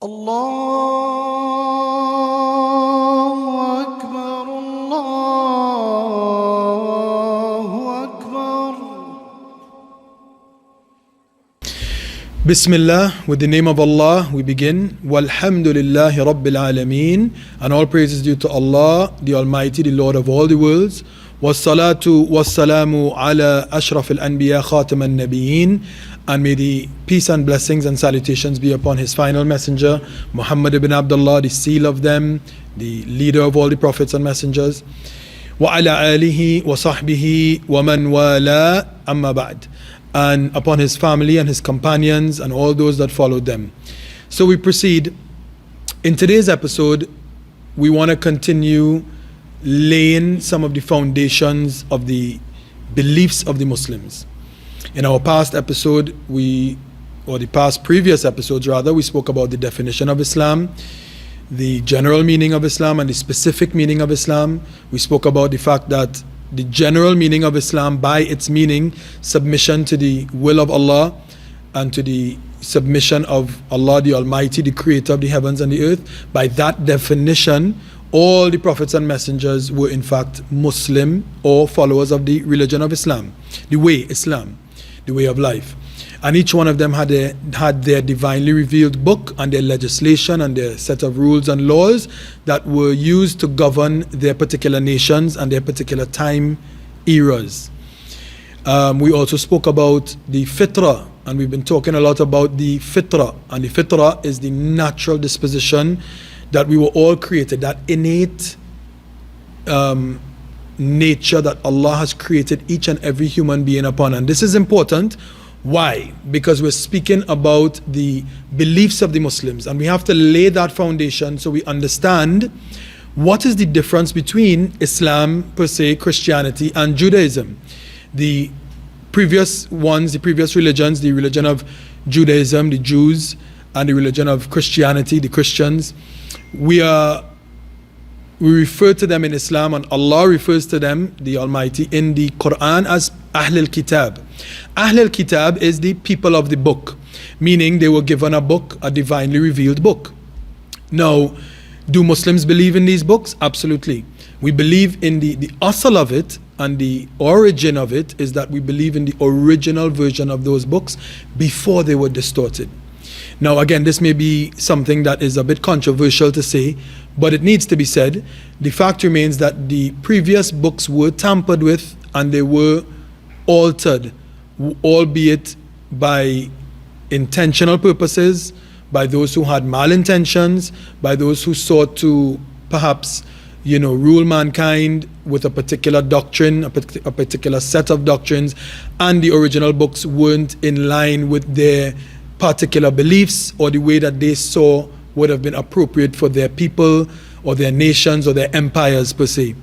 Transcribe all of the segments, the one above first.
الله أكبر الله أكبر. Bismillah, with the name of Allah we begin. Walhamdulillahi Rabbil Alameen. And all praise is due to Allah, the Almighty, the Lord of all the worlds. Wassalatu wassalamu ala ashraf al-anbiya khatam al-nabiyeen. And may the peace and blessings and salutations be upon his final messenger, Muhammad ibn Abdullah, the seal of them, the leader of all the prophets and messengers. Wa ala alihi wa sahbihi wa man wala amma ba'd. And upon his family and his companions and all those that followed them. So we proceed. In today's episode, we want to continue laying some of the foundations of the beliefs of the Muslims. In our past episode, previous episodes rather, we spoke about the definition of Islam, the general meaning of Islam and the specific meaning of Islam. We spoke about the fact that the general meaning of Islam, by its meaning, submission to the will of Allah and to the submission of Allah the Almighty, the creator of the heavens and the earth. By that definition, all the prophets and messengers were in fact Muslim or followers of the religion of Islam, the way Islam, the way of life. And each one of them had their divinely revealed book and their legislation and their set of rules and laws that were used to govern their particular nations and their particular time eras. We also spoke about the fitrah, and we've been talking a lot about the fitrah. And the fitrah is the natural disposition that we were all created, that innate nature that Allah has created each and every human being upon. And this is important. Why? Because we're speaking about the beliefs of the Muslims, and we have to lay that foundation so we understand what is the difference between Islam per se, Christianity, and Judaism. The previous religions, the religion of Judaism, the Jews, and the religion of Christianity, the Christians, we refer to them in Islam, and Allah refers to them, the Almighty, in the Qur'an as Ah-lil-Kitaab. Ah-lil-Kitaab is the people of the book, meaning they were given a book, a divinely revealed book. Now, do Muslims believe in these books? Absolutely. We believe in the asl of it, and the origin of it is that we believe in the original version of those books before they were distorted. Now again, this may be something that is a bit controversial to say, but it needs to be said. The fact remains that the previous books were tampered with and they were altered, albeit by intentional purposes, by those who had malintentions, by those who sought to perhaps, rule mankind with a particular doctrine, a particular set of doctrines, and the original books weren't in line with their particular beliefs or the way that they saw would have been appropriate for their people or their nations or their empires per se.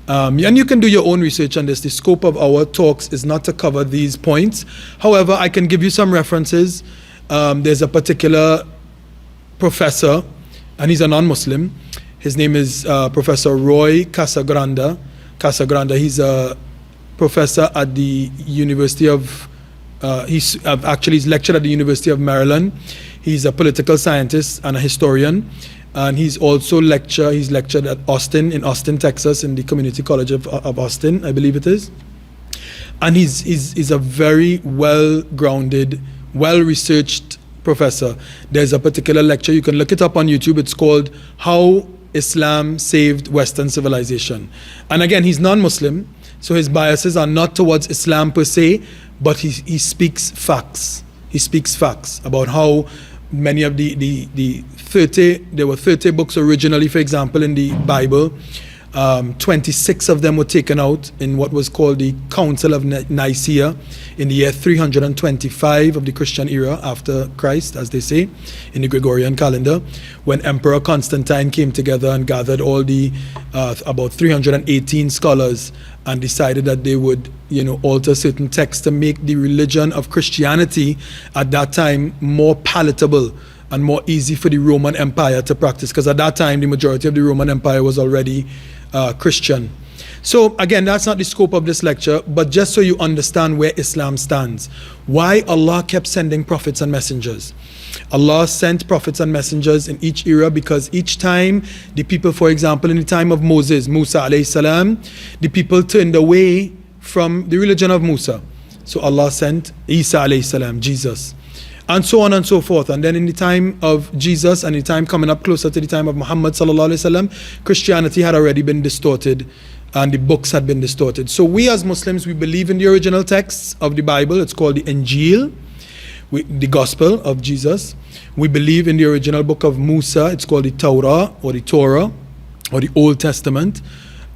And you can do your own research on this. The scope of our talks is not to cover these points. However, I can give you some references. There's a particular professor, and he's a non-Muslim. His name is Professor Roy Casagranda. He's a professor at the University of he's lectured at the University of Maryland. He's a political scientist and a historian, and he's lectured at in Austin, Texas, in the Community College of Austin, I believe it is. And he's a very well-grounded, well-researched professor. There's a particular lecture, you can look it up on YouTube. It's called How Islam Saved Western Civilization. And again, he's non-Muslim, so his biases are not towards Islam per se, but he speaks facts. He speaks facts about how many of there were 30 books originally, for example, in the Bible. 26 of them were taken out in what was called the Council of Nicaea in the year 325 of the Christian era after Christ, as they say, in the Gregorian calendar, when Emperor Constantine came together and gathered all the about 318 scholars and decided that they would alter certain texts to make the religion of Christianity at that time more palatable and more easy for the Roman Empire to practice, because at that time the majority of the Roman Empire was already Christian. So again, that's not the scope of this lecture, but just so you understand where Islam stands, why Allah kept sending prophets and messengers. Allah sent prophets and messengers in each era, because each time the people, for example, in the time of Moses, Musa alayhi salam, the people turned away from the religion of Musa. So Allah sent Isa alayhi salam, Jesus, and so on and so forth. And then in the time of Jesus, and the time coming up closer to the time of Muhammad sallallahu alayhi wasallam, Christianity had already been distorted and the books had been distorted. So we as Muslims, we believe in the original texts of the Bible. It's called the Injeel, the Gospel of Jesus. We believe in the original book of Musa. It's called the Torah or the Old Testament.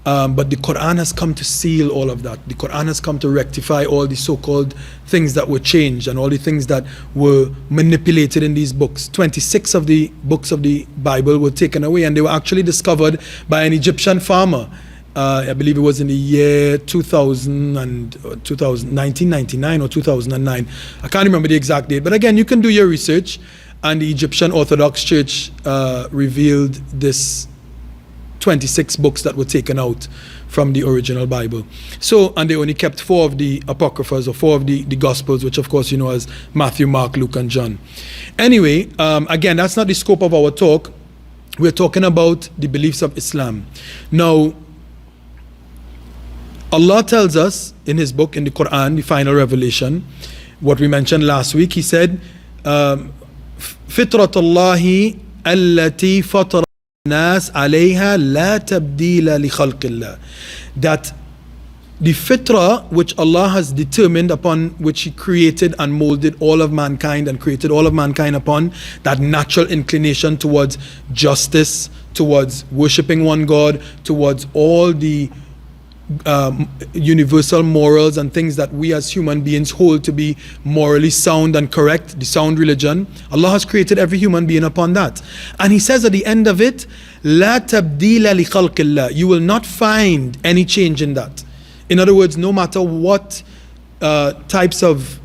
But the Qur'an has come to seal all of that. The Qur'an has come to rectify all the so-called things that were changed and all the things that were manipulated in these books. 26 of the books of the Bible were taken away, and they were actually discovered by an Egyptian farmer. I believe it was in the year 1999 or 2009. I can't remember the exact date. But again, you can do your research. And the Egyptian Orthodox Church revealed this 26 books that were taken out from the original Bible. So, and they only kept 4 of the Apocryphas, or 4 of the Gospels, which of course you know as Matthew, Mark, Luke, and John. Anyway, again, that's not the scope of our talk. We're talking about the beliefs of Islam. Now, Allah tells us in His book, in the Qur'an, the final revelation, what we mentioned last week, He said, فطرة الله التي فطر الناس عليها لا تبديل لخلق الله. That the fitrah which Allah has determined, upon which He created and molded all of mankind and created all of mankind upon, that natural inclination towards justice, towards worshipping one God, towards all the universal morals and things that we as human beings hold to be morally sound and correct, the sound religion. Allah has created every human being upon that. And He says at the end of it, لا تبديل لخلق الله. You will not find any change in that. In other words, no matter what types of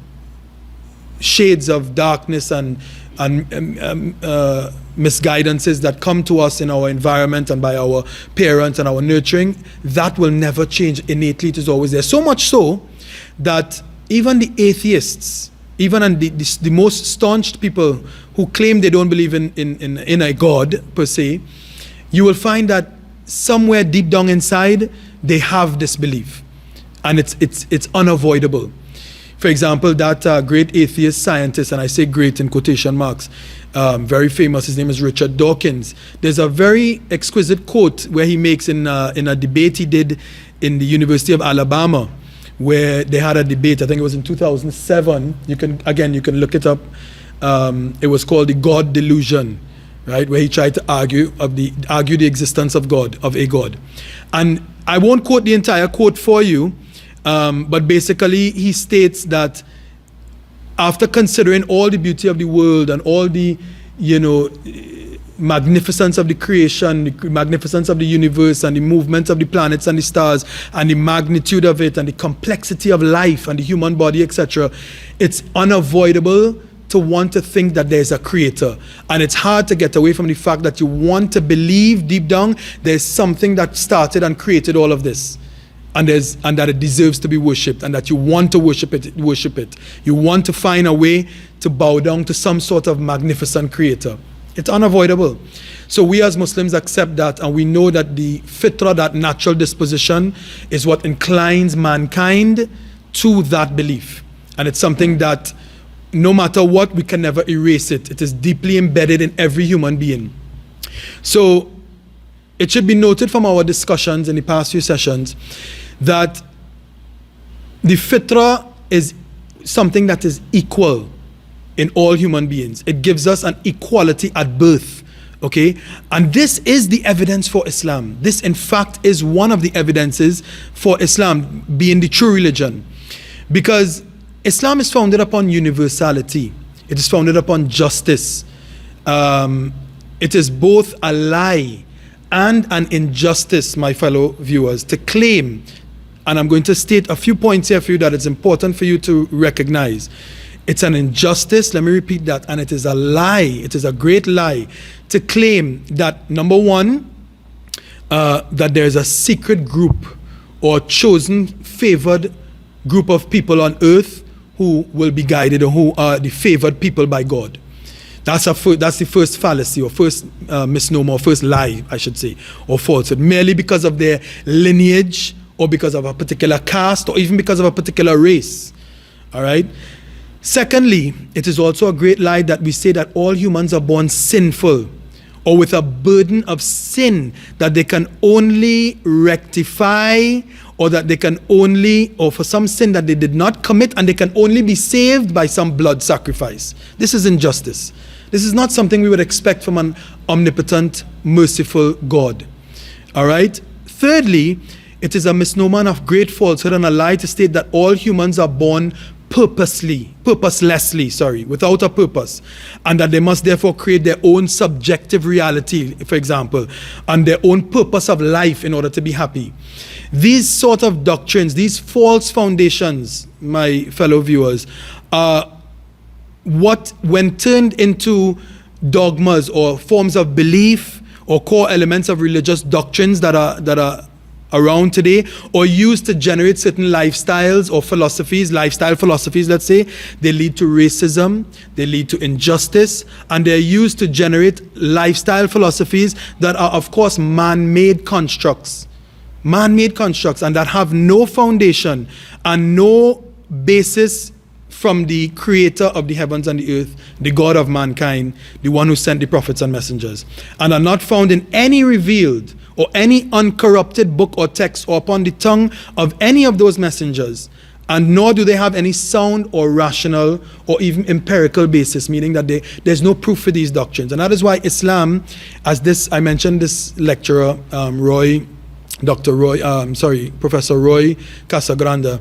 shades of darkness and misguidances that come to us in our environment and by our parents and our nurturing, that will never change innately. It is always there. So much so that even the atheists, even and the most staunch people who claim they don't believe in a God per se, you will find that somewhere deep down inside they have this belief, and it's unavoidable. For example, that great atheist scientist, and I say great in quotation marks, very famous, his name is Richard Dawkins. There's a very exquisite quote where he makes in a debate he did in the University of Alabama, where they had a debate. I think it was in 2007. You can look it up. It was called the God Delusion, right? Where he tried to argue the existence of God, of a God. And I won't quote the entire quote for you, but basically he states that after considering all the beauty of the world and all the, magnificence of the creation, the magnificence of the universe and the movement of the planets and the stars and the magnitude of it and the complexity of life and the human body, etc., it's unavoidable to want to think that there's a creator. And it's hard to get away from the fact that you want to believe deep down there's something that started and created all of this. And that it deserves to be worshipped, and that you want to worship it. You want to find a way to bow down to some sort of magnificent creator. It's unavoidable. So we as Muslims accept that, and we know that the fitrah, that natural disposition, is what inclines mankind to that belief. And it's something that no matter what, we can never erase it. It is deeply embedded in every human being. So it should be noted from our discussions in the past few sessions that the fitrah is something that is equal in all human beings. It gives us an equality at birth, okay? And this is the evidence for Islam. This, in fact, is one of the evidences for Islam being the true religion. Because Islam is founded upon universality. It is founded upon justice. It is both a lie and an injustice, my fellow viewers, to claim, and I'm going to state a few points here for you that it's important for you to recognize. It's an injustice, let me repeat that, and it is a lie, it is a great lie, to claim that, number one, that there's a secret group or chosen, favored group of people on earth who will be guided, or who are the favored people by God. That's the first fallacy, or first misnomer, or first lie, I should say, or falsehood, merely because of their lineage, or because of a particular caste, or even because of a particular race. All right? Secondly, it is also a great lie that we say that all humans are born sinful, or with a burden of sin that they can only rectify, or that they can only, or for some sin that they did not commit, and they can only be saved by some blood sacrifice. This is injustice. This is not something we would expect from an omnipotent, merciful God. All right? Thirdly, it is a misnomer of great falsehood and a lie to state that all humans are born purposelessly, without a purpose, and that they must therefore create their own subjective reality, for example, and their own purpose of life in order to be happy. These sort of doctrines, these false foundations, my fellow viewers, are what, when turned into dogmas or forms of belief or core elements of religious doctrines that are around today, or used to generate certain lifestyles or philosophies, lifestyle philosophies, let's say, they lead to racism, they lead to injustice, and they're used to generate lifestyle philosophies that are, of course, man-made constructs, and that have no foundation and no basis from the creator of the heavens and the earth, the God of mankind, the one who sent the prophets and messengers, and are not found in any revealed or any uncorrupted book or text or upon the tongue of any of those messengers, and nor do they have any sound or rational or even empirical basis, meaning that there's no proof for these doctrines. And that is why Islam, as this, I mentioned this lecturer, Professor Roy Casagranda,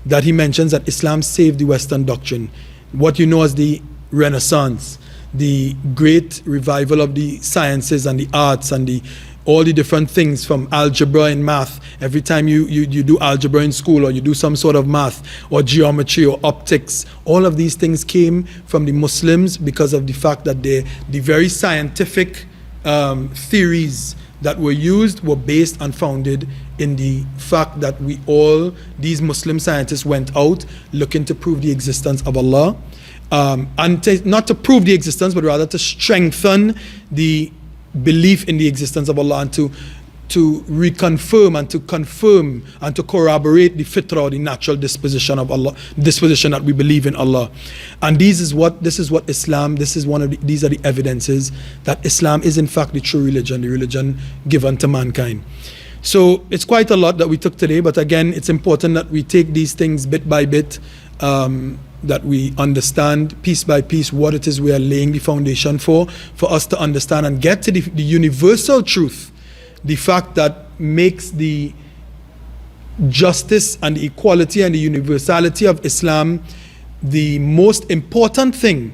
that he mentions that Islam saved the Western doctrine. What you know as the Renaissance, the great revival of the sciences and the arts and all the different things from algebra and math. Every time you do algebra in school, or you do some sort of math or geometry or optics, all of these things came from the Muslims because of the fact that the very scientific theories that were used were based and founded in the fact that these Muslim scientists went out looking to prove the existence of Allah, and not to prove the existence, but rather to strengthen the belief in the existence of Allah, and to reconfirm and to confirm and to corroborate the fitrah, the natural disposition of Allah, disposition that we believe in Allah. And this is what Islam, these are the evidences that Islam is in fact the true religion, the religion given to mankind. So it's quite a lot that we took today, but again, it's important that we take these things bit by bit, that we understand piece by piece what it is we are laying the foundation for us to understand and get to the universal truth, the fact that makes the justice and the equality and the universality of Islam the most important thing,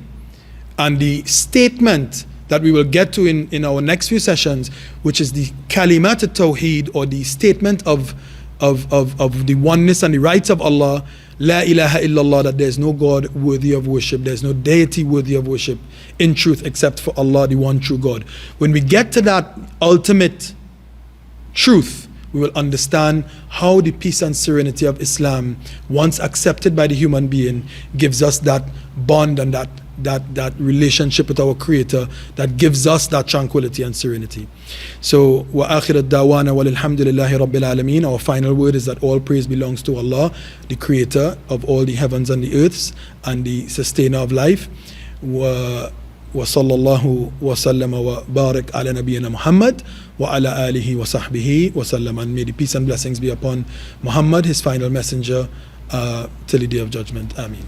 and the statement that we will get to in our next few sessions, which is the kalimat al-tawheed, or the statement of the oneness and the rights of Allah, La ilaha illallah, that there is no God worthy of worship, there is no deity worthy of worship in truth except for Allah, the one true God. When we get to that ultimate truth, we will understand how the peace and serenity of Islam, once accepted by the human being, gives us that bond and that relationship with our Creator that gives us that tranquility and serenity. So, wa akhirat dawana walhamdulillahi rabbil alameen. Our final word is that all praise belongs to Allah, the Creator of all the heavens and the earths, and the sustainer of life. Wa sallallahu wa sallama wa barak ala nabiyyina Muhammad wa ala alihi wa sahbihi wa sallam. And may the peace and blessings be upon Muhammad, his final messenger, till the day of judgment. Ameen.